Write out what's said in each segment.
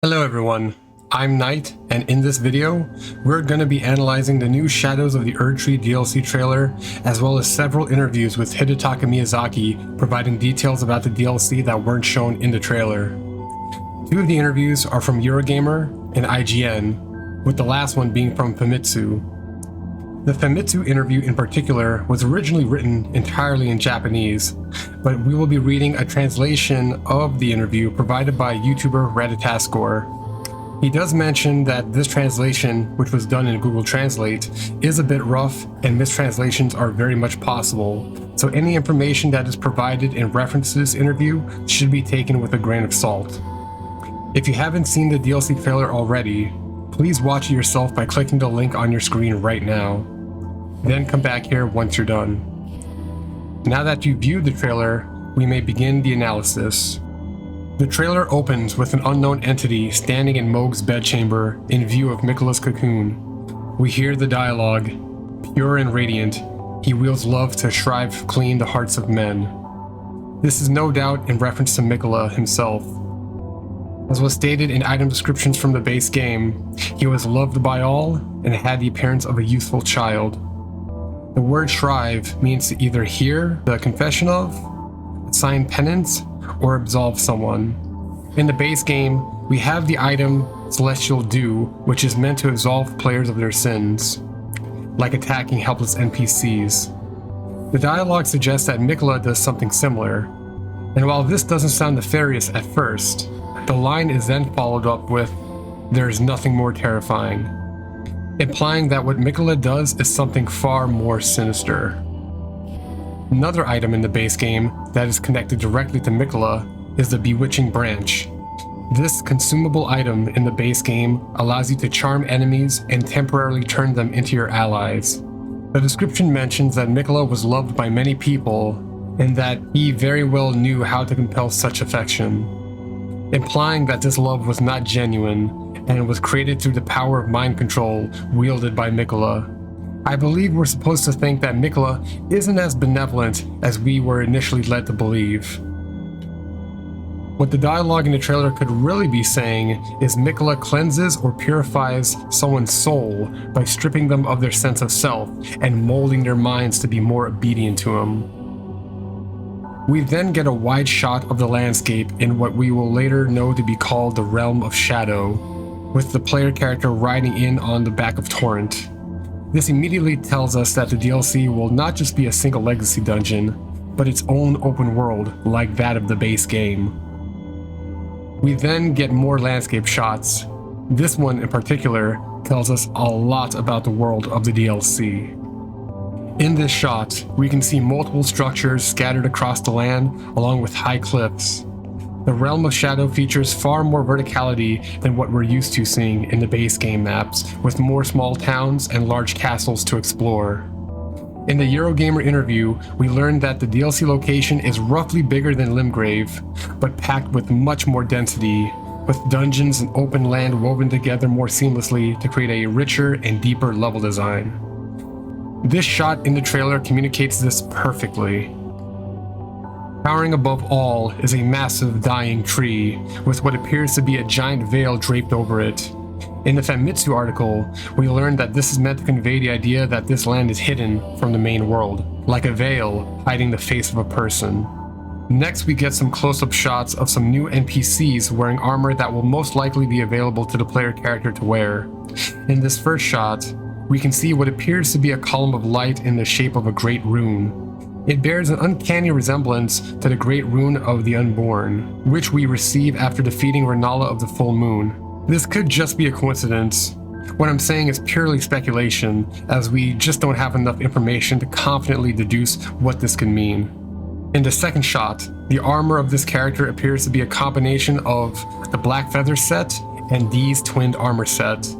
Hello everyone, I'm Knight, and in this video, we're going to be analyzing the new Shadows of the Erdtree DLC trailer, as well as several interviews with Hidetaka Myazaki providing details about the DLC that weren't shown in the trailer. Two of the interviews are from Eurogamer and IGN, with the last one being from Famitsu. The Famitsu interview in particular was originally written entirely in Japanese, but we will be reading a translation of the interview provided by YouTuber Erdtree. He does mention that this translation, which was done in Google Translate, is a bit rough and mistranslations are very much possible, so any information that is provided in reference to this interview should be taken with a grain of salt. If you haven't seen the DLC trailer already, please watch it yourself by clicking the link on your screen right now. Then come back here once you're done. Now that you've viewed the trailer, we may begin the analysis. The trailer opens with an unknown entity standing in Mohg's bedchamber in view of Miquella's cocoon. We hear the dialogue, pure and radiant, he wields love to shrive clean the hearts of men. This is no doubt in reference to Miquella himself. As was stated in item descriptions from the base game, he was loved by all and had the appearance of a youthful child. The word shrive means to either hear the confession of, assign penance, or absolve someone. In the base game, we have the item Celestial Dew, which is meant to absolve players of their sins, like attacking helpless NPCs. The dialogue suggests that Miquella does something similar, and while this doesn't sound nefarious at first, the line is then followed up with, "There is nothing more terrifying," implying that what Miquella does is something far more sinister. Another item in the base game that is connected directly to Miquella is the Bewitching Branch. This consumable item in the base game allows you to charm enemies and temporarily turn them into your allies. The description mentions that Miquella was loved by many people and that he very well knew how to compel such affection, implying that this love was not genuine and was created through the power of mind control wielded by Miquella. I believe we're supposed to think that Miquella isn't as benevolent as we were initially led to believe. What the dialogue in the trailer could really be saying is Miquella cleanses or purifies someone's soul by stripping them of their sense of self and molding their minds to be more obedient to him. We then get a wide shot of the landscape in what we will later know to be called the Realm of Shadow, with the player character riding in on the back of Torrent. This immediately tells us that the DLC will not just be a single legacy dungeon, but its own open world like that of the base game. We then get more landscape shots. This one in particular tells us a lot about the world of the DLC. In this shot, we can see multiple structures scattered across the land along with high cliffs. The Realm of Shadow features far more verticality than what we're used to seeing in the base game maps, with more small towns and large castles to explore. In the Eurogamer interview, we learned that the DLC location is roughly bigger than Limgrave, but packed with much more density, with dungeons and open land woven together more seamlessly to create a richer and deeper level design. This shot in the trailer communicates this perfectly. Towering above all is a massive dying tree, with what appears to be a giant veil draped over it. In the Famitsu article, we learned that this is meant to convey the idea that this land is hidden from the main world, like a veil hiding the face of a person. Next, we get some close-up shots of some new NPCs wearing armor that will most likely be available to the player character to wear. In this first shot, we can see what appears to be a column of light in the shape of a great rune. It bears an uncanny resemblance to the Great Rune of the Unborn, which we receive after defeating Renala of the Full Moon. This could just be a coincidence. What I'm saying is purely speculation, as we just don't have enough information to confidently deduce what this could mean. In the second shot, the armor of this character appears to be a combination of the Black Feather set and Dee's Twinned Armor set.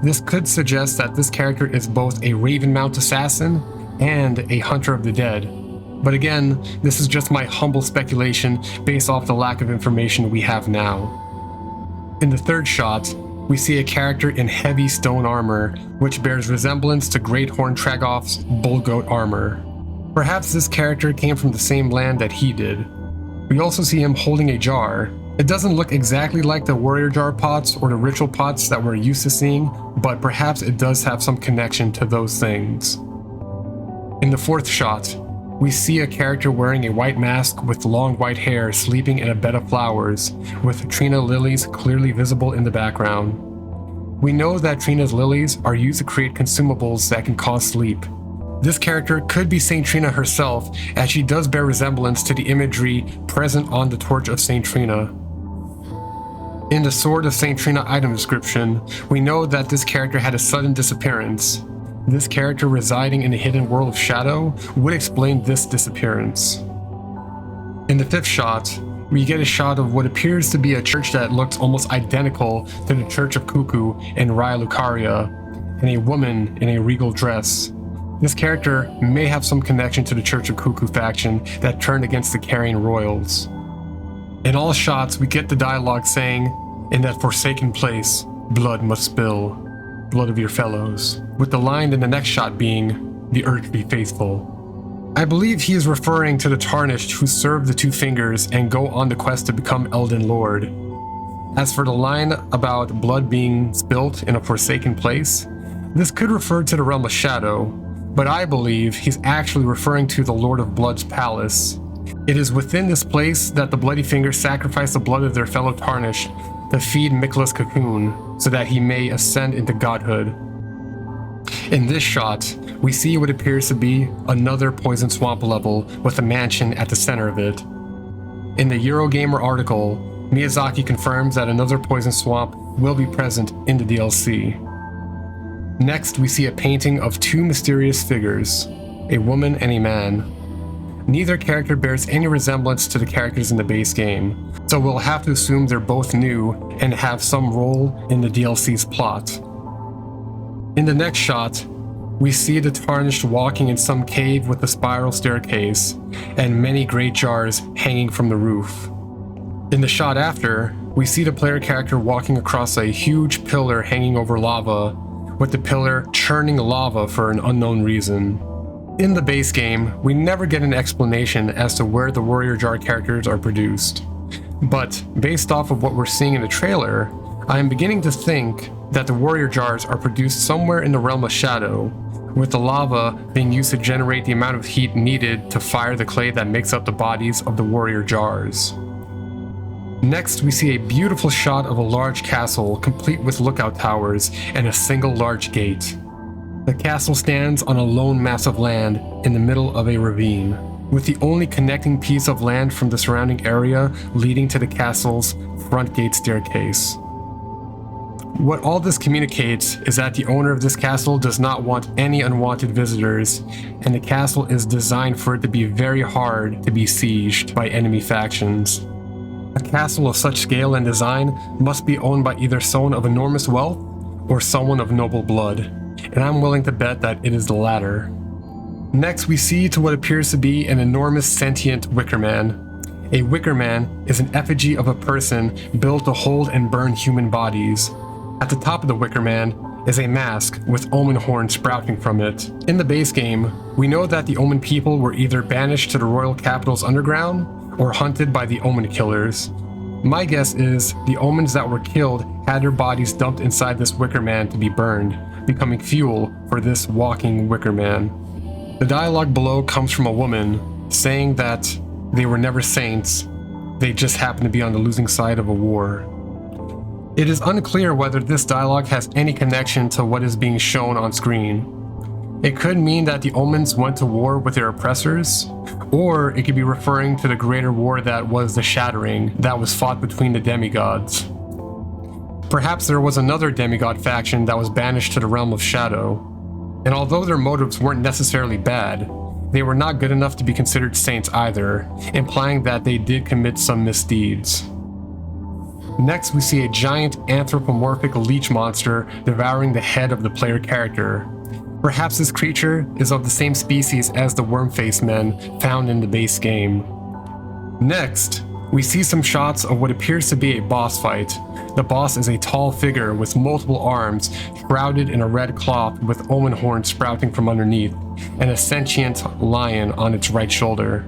This could suggest that this character is both a Ravenmount assassin and a Hunter of the Dead. But again, this is just my humble speculation based off the lack of information we have now. In the third shot, we see a character in heavy stone armor, which bears resemblance to Great Horn Tragoff's Bull Goat armor. Perhaps this character came from the same land that he did. We also see him holding a jar, It doesn't look exactly like the warrior jar pots or the ritual pots that we're used to seeing, but perhaps it does have some connection to those things. In the fourth shot, we see a character wearing a white mask with long white hair sleeping in a bed of flowers, with Trina lilies clearly visible in the background. We know that Trina's lilies are used to create consumables that can cause sleep. This character could be Saint Trina herself, as she does bear resemblance to the imagery present on the torch of Saint Trina. In the Sword of Saint Trina item description, we know that this character had a sudden disappearance. This character residing in the hidden world of Shadow would explain this disappearance. In the fifth shot, we get a shot of what appears to be a church that looks almost identical to the Church of Cuckoo in Raya Lucaria, and a woman in a regal dress. This character may have some connection to the Church of Cuckoo faction that turned against the Carrion Royals. In all shots, we get the dialogue saying, "In that forsaken place, blood must spill, blood of your fellows," with the line in the next shot being, "The Erdtree faithful." I believe he is referring to the Tarnished who serve the Two Fingers and go on the quest to become Elden Lord. As for the line about blood being spilt in a forsaken place, this could refer to the realm of Shadow, but I believe he's actually referring to the Lord of Blood's palace. It is within this place that the Bloody Fingers sacrifice the blood of their fellow Tarnished to feed Mikla's cocoon, so that he may ascend into godhood. In this shot, we see what appears to be another Poison Swamp level with a mansion at the center of it. In the Eurogamer article, Miyazaki confirms that another Poison Swamp will be present in the DLC. Next, we see a painting of two mysterious figures, a woman and a man. Neither character bears any resemblance to the characters in the base game, so we'll have to assume they're both new and have some role in the DLC's plot. In the next shot, we see the Tarnished walking in some cave with a spiral staircase and many great jars hanging from the roof. In the shot after, we see the player character walking across a huge pillar hanging over lava, with the pillar churning lava for an unknown reason. In the base game, we never get an explanation as to where the warrior jar characters are produced. But based off of what we're seeing in the trailer, I am beginning to think that the warrior jars are produced somewhere in the realm of Shadow, with the lava being used to generate the amount of heat needed to fire the clay that makes up the bodies of the warrior jars. Next, we see a beautiful shot of a large castle complete with lookout towers and a single large gate. The castle stands on a lone mass of land in the middle of a ravine, with the only connecting piece of land from the surrounding area leading to the castle's front gate staircase. What all this communicates is that the owner of this castle does not want any unwanted visitors, and the castle is designed for it to be very hard to be sieged by enemy factions. A castle of such scale and design must be owned by either someone of enormous wealth or someone of noble blood, and I'm willing to bet that it is the latter. Next, we see to what appears to be an enormous sentient wicker man. A wicker man is an effigy of a person built to hold and burn human bodies. At the top of the wicker man is a mask with omen horns sprouting from it. In the base game, we know that the omen people were either banished to the royal capital's underground or hunted by the omen killers. My guess is the omens that were killed had their bodies dumped inside this wicker man to be burned, becoming fuel for this walking wicker man. The dialogue below comes from a woman saying that they were never saints, they just happened to be on the losing side of a war. It is unclear whether this dialogue has any connection to what is being shown on screen. It could mean that the omens went to war with their oppressors, or it could be referring to the greater war that was the Shattering that was fought between the demigods. Perhaps there was another demigod faction that was banished to the realm of Shadow, and although their motives weren't necessarily bad, they were not good enough to be considered saints either, implying that they did commit some misdeeds. Next, we see a giant anthropomorphic leech monster devouring the head of the player character. Perhaps this creature is of the same species as the worm-faced men found in the base game. Next, we see some shots of what appears to be a boss fight. The boss is a tall figure with multiple arms, shrouded in a red cloth with omen horns sprouting from underneath, and a sentient lion on its right shoulder.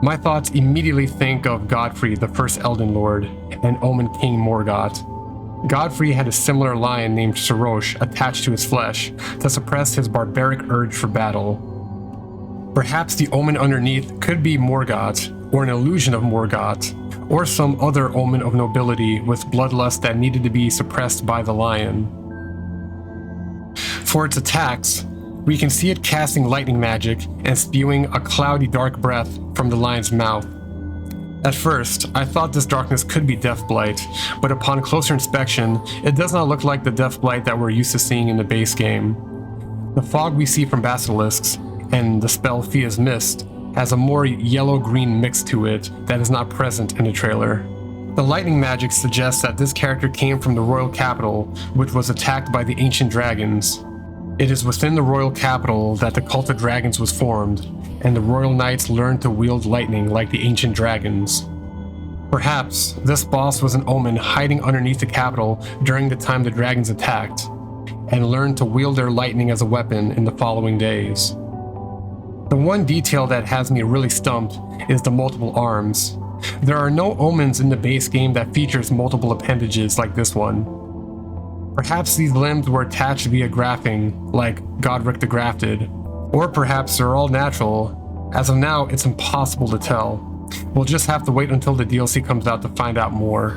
My thoughts immediately think of Godfrey, the first Elden Lord, and Omen King Morgott. Godfrey had a similar lion named Sarosh attached to his flesh to suppress his barbaric urge for battle. Perhaps the omen underneath could be Morgott, or an illusion of Morgott, or some other omen of nobility with bloodlust that needed to be suppressed by the lion. For its attacks, we can see it casting lightning magic and spewing a cloudy dark breath from the lion's mouth. At first, I thought this darkness could be Deathblight, but upon closer inspection, it does not look like the Deathblight that we're used to seeing in the base game. The fog we see from basilisks, and the spell Fia's Mist, has a more yellow-green mix to it that is not present in the trailer. The lightning magic suggests that this character came from the royal capital, which was attacked by the ancient dragons. It is within the royal capital that the cult of dragons was formed, and the royal knights learned to wield lightning like the ancient dragons. Perhaps this boss was an omen hiding underneath the capital during the time the dragons attacked, and learned to wield their lightning as a weapon in the following days. The one detail that has me really stumped is the multiple arms. There are no omens in the base game that features multiple appendages like this one. Perhaps these limbs were attached via grafting, like Godric the Grafted, or perhaps they're all natural. As of now, it's impossible to tell. We'll just have to wait until the DLC comes out to find out more.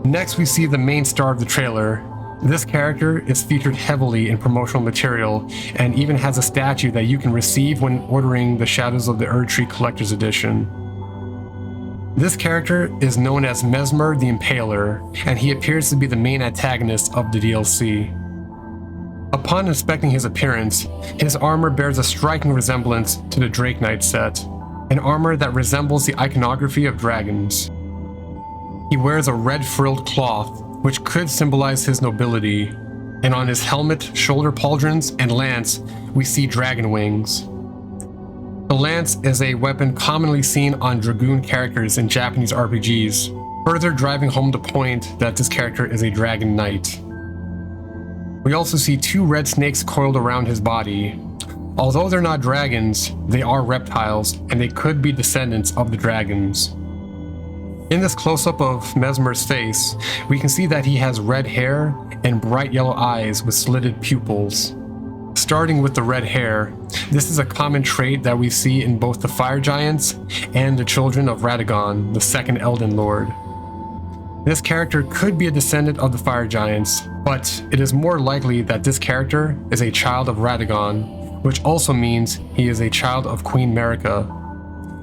Next, we see the main star of the trailer. This character is featured heavily in promotional material and even has a statue that you can receive when ordering the Shadows of the Erdtree Collector's Edition. This character is known as Messmer the Impaler, and he appears to be the main antagonist of the DLC. Upon inspecting his appearance, his armor bears a striking resemblance to the Drake Knight set, an armor that resembles the iconography of dragons. He wears a red frilled cloth, which could symbolize his nobility, and on his helmet, shoulder pauldrons, and lance, we see dragon wings. The lance is a weapon commonly seen on dragoon characters in Japanese RPGs, further driving home the point that this character is a dragon knight. We also see two red snakes coiled around his body. Although they're not dragons, they are reptiles, and they could be descendants of the dragons. In this close-up of Messmer's face, we can see that he has red hair and bright yellow eyes with slitted pupils. Starting with the red hair, this is a common trait that we see in both the Fire Giants and the children of Radagon, the second Elden Lord. This character could be a descendant of the Fire Giants, but it is more likely that this character is a child of Radagon, which also means he is a child of Queen Marika.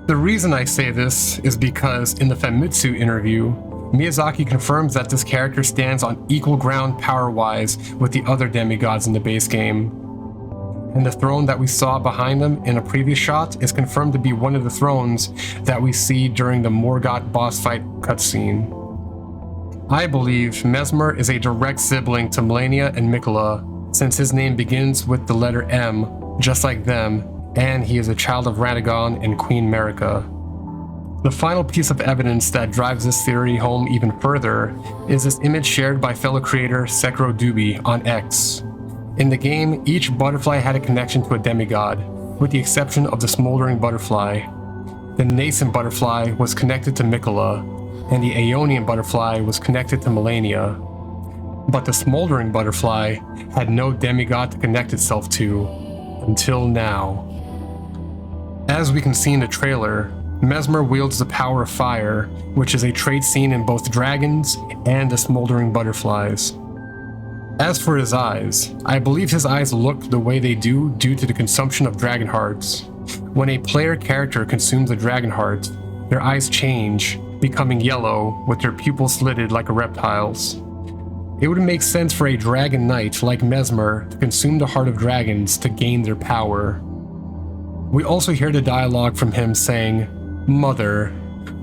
The reason I say this is because in the Famitsu interview, Miyazaki confirms that this character stands on equal ground power-wise with the other demigods in the base game. And the throne that we saw behind them in a previous shot is confirmed to be one of the thrones that we see during the Morgott boss fight cutscene. I believe Messmer is a direct sibling to Malenia and Miquella, since his name begins with the letter M, just like them, and he is a child of Radagon and Queen Marika. The final piece of evidence that drives this theory home even further is this image shared by fellow creator Sekiro Dubi on X. In the game, each butterfly had a connection to a demigod, with the exception of the smoldering butterfly. The nascent butterfly was connected to Miquella, and the Aeonian butterfly was connected to Malenia. But the smoldering butterfly had no demigod to connect itself to, until now. As we can see in the trailer, Messmer wields the power of fire, which is a trait seen in both dragons and the smoldering butterflies. As for his eyes, I believe his eyes look the way they do due to the consumption of dragon hearts. When a player character consumes a dragon heart, their eyes change, becoming yellow with their pupils slitted like a reptile's. It would make sense for a dragon knight like Messmer to consume the heart of dragons to gain their power. We also hear the dialogue from him saying, "Mother,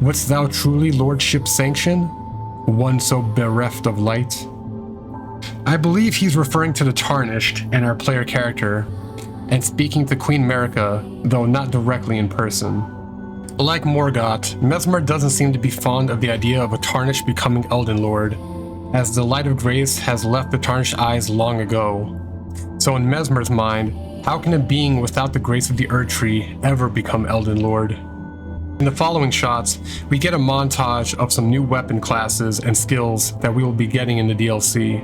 wouldst thou truly lordship sanction? One so bereft of light?" I believe he's referring to the Tarnished and our player character, and speaking to Queen Marika, though not directly in person. Like Morgott, Messmer doesn't seem to be fond of the idea of a Tarnished becoming Elden Lord, as the Light of Grace has left the Tarnished eyes long ago. So in Messmer's mind, How can a being without the grace of the Erdtree ever become Elden Lord? In the following shots, we get a montage of some new weapon classes and skills that we will be getting in the DLC.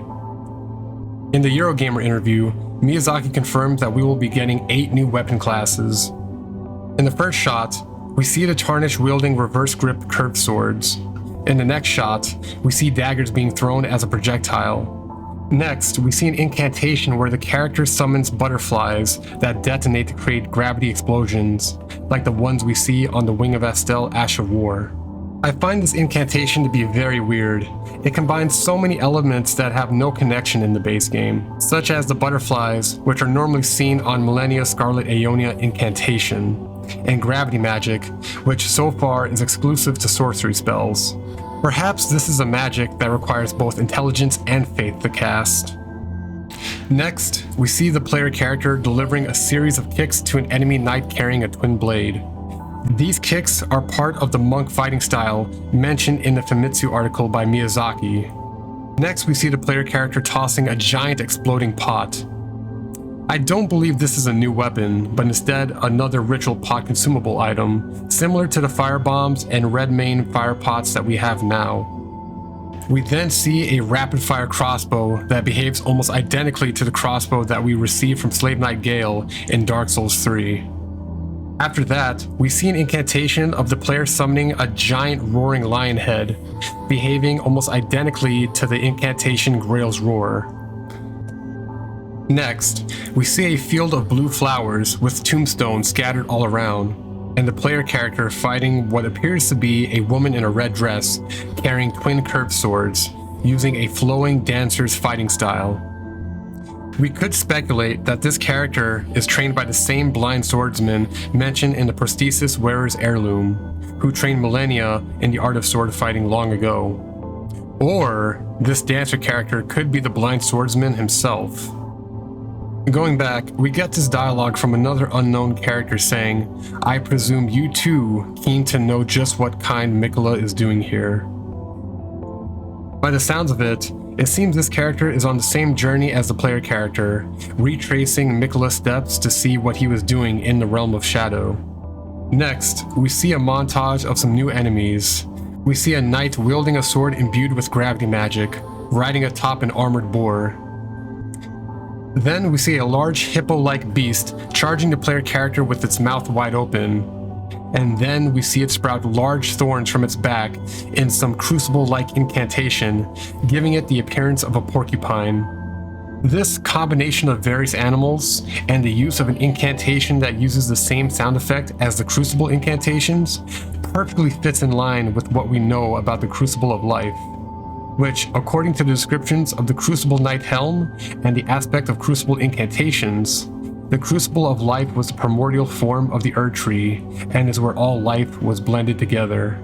In the Eurogamer interview, Miyazaki confirmed that we will be getting 8 new weapon classes. In the first shot, we see the Tarnished wielding reverse grip curved swords. In the next shot, we see daggers being thrown as a projectile. Next, we see an incantation where the character summons butterflies that detonate to create gravity explosions, like the ones we see on the Wing of Astel Ash of War. I find this incantation to be very weird. It combines so many elements that have no connection in the base game, such as the butterflies, which are normally seen on Millennia Scarlet Aeonia incantation, and gravity magic, which so far is exclusive to sorcery spells. Perhaps this is a magic that requires both intelligence and faith to cast. Next, we see the player character delivering a series of kicks to an enemy knight carrying a twin blade. These kicks are part of the monk fighting style mentioned in the Famitsu article by Miyazaki. Next, we see the player character tossing a giant exploding pot. I don't believe this is a new weapon, but instead another ritual pot consumable item, similar to the fire bombs and red mane fire pots that we have now. We then see a rapid fire crossbow that behaves almost identically to the crossbow that we received from Slave Knight Gale in Dark Souls 3. After that, we see an incantation of the player summoning a giant roaring lion head, behaving almost identically to the incantation Grail's Roar. Next, we see a field of blue flowers with tombstones scattered all around, and the player character fighting what appears to be a woman in a red dress, carrying twin curved swords, using a flowing dancer's fighting style. We could speculate that this character is trained by the same blind swordsman mentioned in the Prosthesis Wearer's Heirloom, who trained Millennia in the art of sword fighting long ago. Or this dancer character could be the blind swordsman himself. Going back, we get this dialogue from another unknown character saying, "I presume you too keen to know just what kind Mikola is doing here." By the sounds of it, it seems this character is on the same journey as the player character, retracing Mikola's steps to see what he was doing in the Realm of Shadow. Next, we see a montage of some new enemies. We see a knight wielding a sword imbued with gravity magic, riding atop an armored boar. Then we see a large hippo-like beast charging the player character with its mouth wide open. And then we see it sprout large thorns from its back in some crucible-like incantation, giving it the appearance of a porcupine. This combination of various animals and the use of an incantation that uses the same sound effect as the crucible incantations perfectly fits in line with what we know about the Crucible of Life, which, according to the descriptions of the Crucible Knight Helm and the aspect of Crucible incantations, the Crucible of Life was the primordial form of the Erdtree and is where all life was blended together.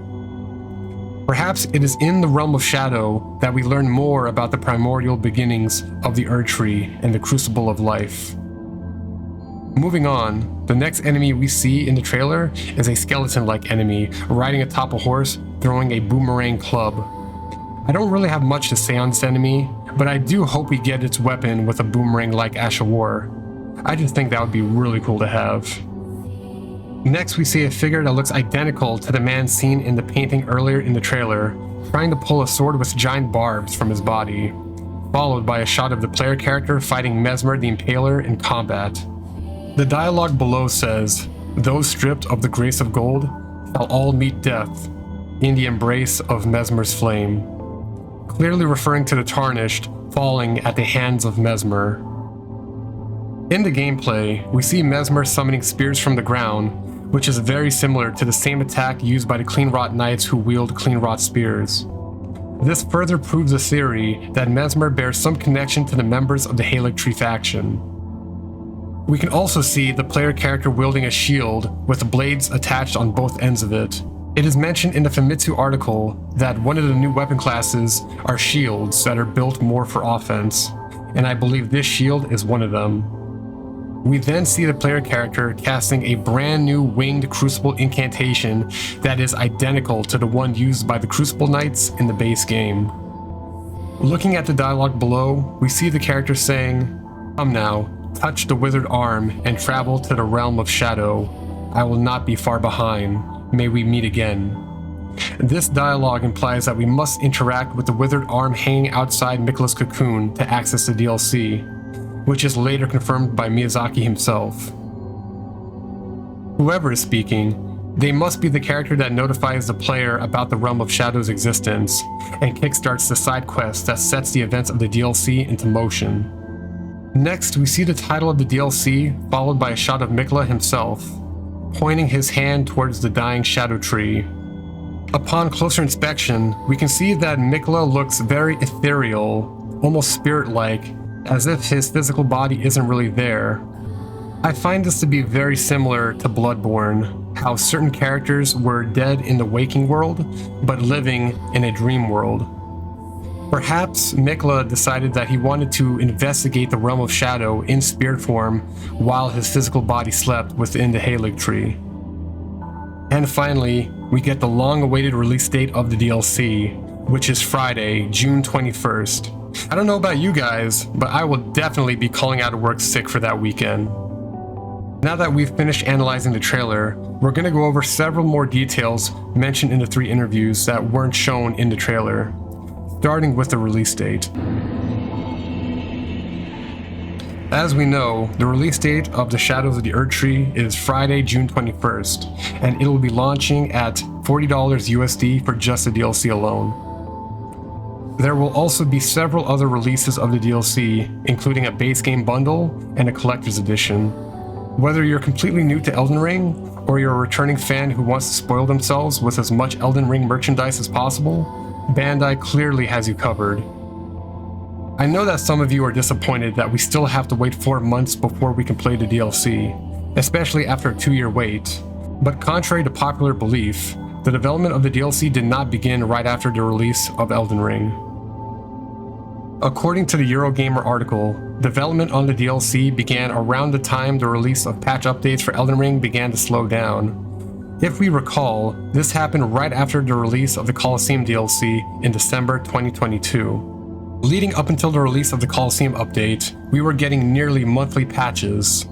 Perhaps it is in the Realm of Shadow that we learn more about the primordial beginnings of the Erdtree and the Crucible of Life. Moving on, the next enemy we see in the trailer is a skeleton-like enemy riding atop a horse throwing a boomerang club. I don't really have much to say on this enemy, but I do hope we get its weapon with a boomerang like Ash of War. I just think that would be really cool to have. Next, we see a figure that looks identical to the man seen in the painting earlier in the trailer, trying to pull a sword with giant barbs from his body, followed by a shot of the player character fighting Mesmer the Impaler in combat. The dialogue below says, "Those stripped of the grace of gold shall all meet death in the embrace of Mesmer's flame," clearly referring to the Tarnished falling at the hands of Mesmer. In the gameplay, we see Mesmer summoning spears from the ground, which is very similar to the same attack used by the Cleanrot Knights who wield Cleanrot spears. This further proves the theory that Mesmer bears some connection to the members of the Hidetaka faction. We can also see the player character wielding a shield with blades attached on both ends of it. It is mentioned in the Famitsu article that one of the new weapon classes are shields that are built more for offense, and I believe this shield is one of them. We then see the player character casting a brand new winged Crucible incantation that is identical to the one used by the Crucible Knights in the base game. Looking at the dialogue below, we see the character saying, "Come now, touch the withered arm and travel to the realm of shadow. I will not be far behind. May we meet again. This dialogue implies that we must interact with the withered arm hanging outside Mikla's cocoon to access the DLC, which is later confirmed by Miyazaki himself. Whoever is speaking, they must be the character that notifies the player about the Realm of Shadow's existence and kickstarts the side quest that sets the events of the DLC into motion. Next, we see the title of the DLC followed by a shot of Mikla himself, pointing his hand towards the dying Erdtree. Upon closer inspection, we can see that Mikla looks very ethereal, almost spirit-like, as if his physical body isn't really there. I find this to be very similar to Bloodborne, how certain characters were dead in the waking world, but living in a dream world. Perhaps Mikla decided that he wanted to investigate the Realm of Shadow in spirit form while his physical body slept within the Hidetaka. And finally, we get the long-awaited release date of the DLC, which is Friday, June 21st. I don't know about you guys, but I will definitely be calling out of work sick for that weekend. Now that we've finished analyzing the trailer, we're going to go over several more details mentioned in the 3 interviews that weren't shown in the trailer, starting with the release date. As we know, the release date of the Shadows of the Erdtree is Friday, June 21st, and it will be launching at $40 USD for just the DLC alone. There will also be several other releases of the DLC, including a base game bundle and a collector's edition. Whether you're completely new to Elden Ring, or you're a returning fan who wants to spoil themselves with as much Elden Ring merchandise as possible, Bandai clearly has you covered. I know that some of you are disappointed that we still have to wait 4 months before we can play the DLC, especially after a 2-year wait, but contrary to popular belief, the development of the DLC did not begin right after the release of Elden Ring. According to the Eurogamer article, development on the DLC began around the time the release of patch updates for Elden Ring began to slow down. If we recall, this happened right after the release of the Colosseum DLC in December 2022. Leading up until the release of the Colosseum update, we were getting nearly monthly patches.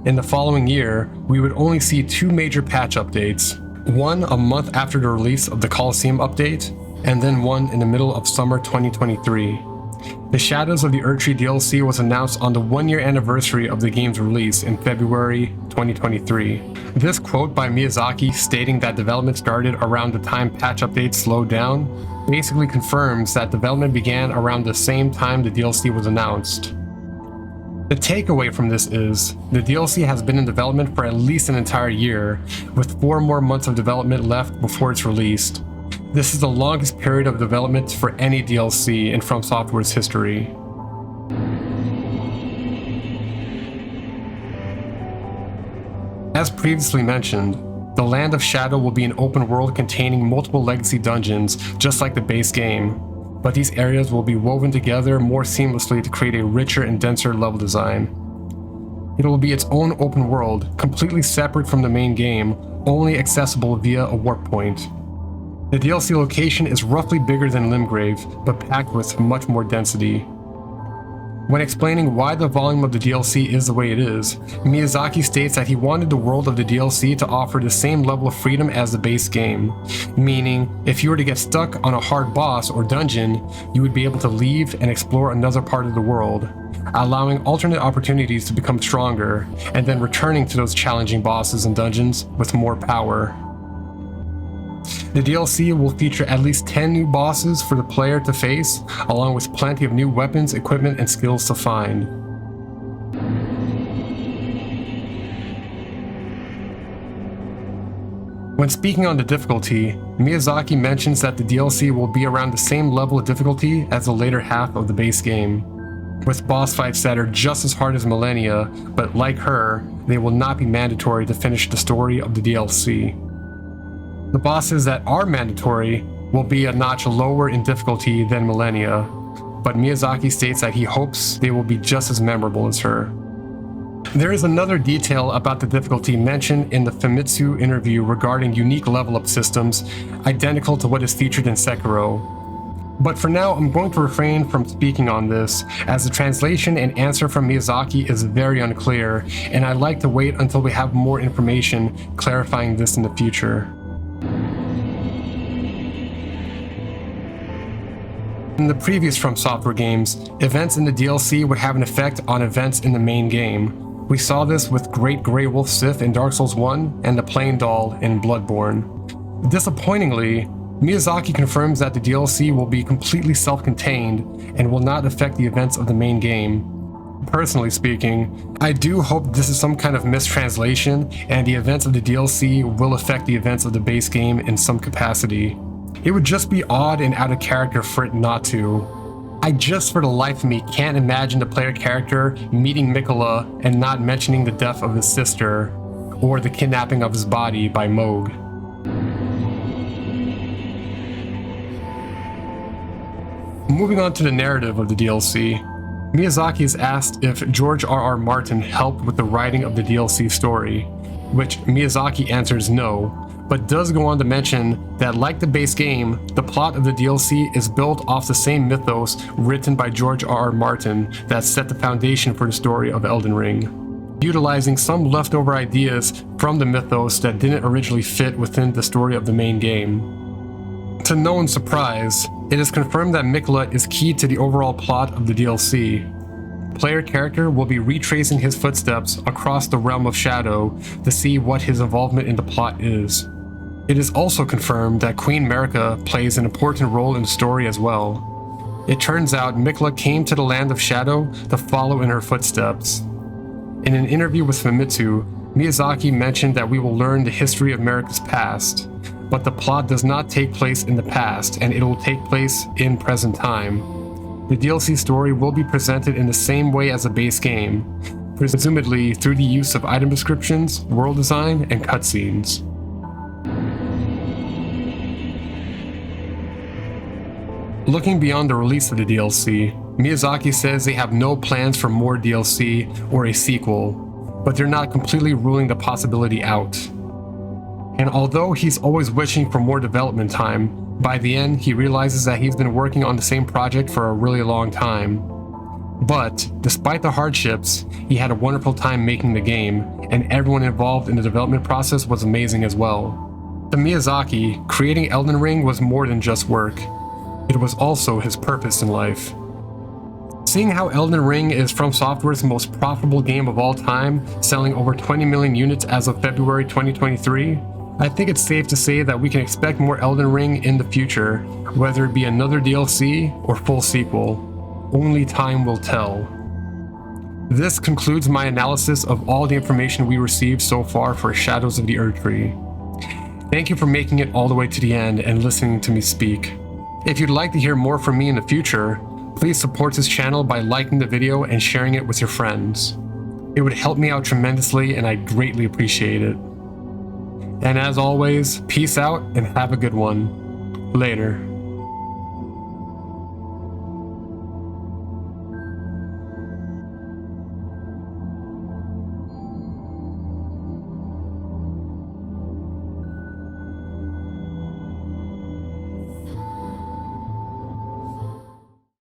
In the following year, we would only see 2 major patch updates, one a month after the release of the Colosseum update, and then one in the middle of summer 2023. The Shadows of the Erdtree DLC was announced on the 1-year anniversary of the game's release in February 2023. This quote by Miyazaki stating that development started around the time patch updates slowed down basically confirms that development began around the same time the DLC was announced. The takeaway from this is, the DLC has been in development for at least an entire year, with 4 more months of development left before it's released. This is the longest period of development for any DLC in From Software's history. As previously mentioned, the Land of Shadow will be an open world containing multiple legacy dungeons, just like the base game, but these areas will be woven together more seamlessly to create a richer and denser level design. It will be its own open world, completely separate from the main game, only accessible via a warp point. The DLC location is roughly bigger than Limgrave, but packed with much more density. When explaining why the volume of the DLC is the way it is, Miyazaki states that he wanted the world of the DLC to offer the same level of freedom as the base game, meaning if you were to get stuck on a hard boss or dungeon, you would be able to leave and explore another part of the world, allowing alternate opportunities to become stronger, and then returning to those challenging bosses and dungeons with more power. The DLC will feature at least 10 new bosses for the player to face, along with plenty of new weapons, equipment, and skills to find. When speaking on the difficulty, Miyazaki mentions that the DLC will be around the same level of difficulty as the later half of the base game, with boss fights that are just as hard as Millennia, but like her, they will not be mandatory to finish the story of the DLC. The bosses that are mandatory will be a notch lower in difficulty than Millennia, but Miyazaki states that he hopes they will be just as memorable as her. There is another detail about the difficulty mentioned in the Famitsu interview regarding unique level-up systems, identical to what is featured in Sekiro. But for now, I'm going to refrain from speaking on this, as the translation and answer from Miyazaki is very unclear, and I'd like to wait until we have more information clarifying this in the future. In the previous From Software games, events in the DLC would have an effect on events in the main game. We saw this with Great Grey Wolf Sith in Dark Souls 1 and the Plain Doll in Bloodborne. Disappointingly, Miyazaki confirms that the DLC will be completely self-contained and will not affect the events of the main game. Personally speaking, I do hope this is some kind of mistranslation and the events of the DLC will affect the events of the base game in some capacity. It would just be odd and out of character for it not to. I just for the life of me can't imagine the player character meeting Mikola and not mentioning the death of his sister, or the kidnapping of his body by Moog. Moving on to the narrative of the DLC, Miyazaki is asked if George R.R. Martin helped with the writing of the DLC story, which Miyazaki answers no, but does go on to mention that like the base game, the plot of the DLC is built off the same mythos written by George R.R. Martin that set the foundation for the story of Elden Ring, utilizing some leftover ideas from the mythos that didn't originally fit within the story of the main game. To no one's surprise, it is confirmed that Mikola is key to the overall plot of the DLC. Player character will be retracing his footsteps across the realm of Shadow to see what his involvement in the plot is. It is also confirmed that Queen Marika plays an important role in the story as well. It turns out Mikola came to the Land of Shadow to follow in her footsteps. In an interview with Famitsu, Miyazaki mentioned that we will learn the history of Marika's past, but the plot does not take place in the past and it will take place in present time. The DLC story will be presented in the same way as the base game, presumably through the use of item descriptions, world design, and cutscenes. Looking beyond the release of the DLC, Miyazaki says they have no plans for more DLC or a sequel, but they're not completely ruling the possibility out. And although he's always wishing for more development time, by the end he realizes that he's been working on the same project for a really long time. But, despite the hardships, he had a wonderful time making the game, and everyone involved in the development process was amazing as well. To Miyazaki, creating Elden Ring was more than just work. It was also his purpose in life. Seeing how Elden Ring is From Software's most profitable game of all time, selling over 20 million units as of February 2023, I think it's safe to say that we can expect more Elden Ring in the future, whether it be another DLC or full sequel. Only time will tell. This concludes my analysis of all the information we received so far for Shadows of the Erdtree. Thank you for making it all the way to the end and listening to me speak. If you'd like to hear more from me in the future, please support this channel by liking the video and sharing it with your friends. It would help me out tremendously and I'd greatly appreciate it. And as always, peace out and have a good one. Later.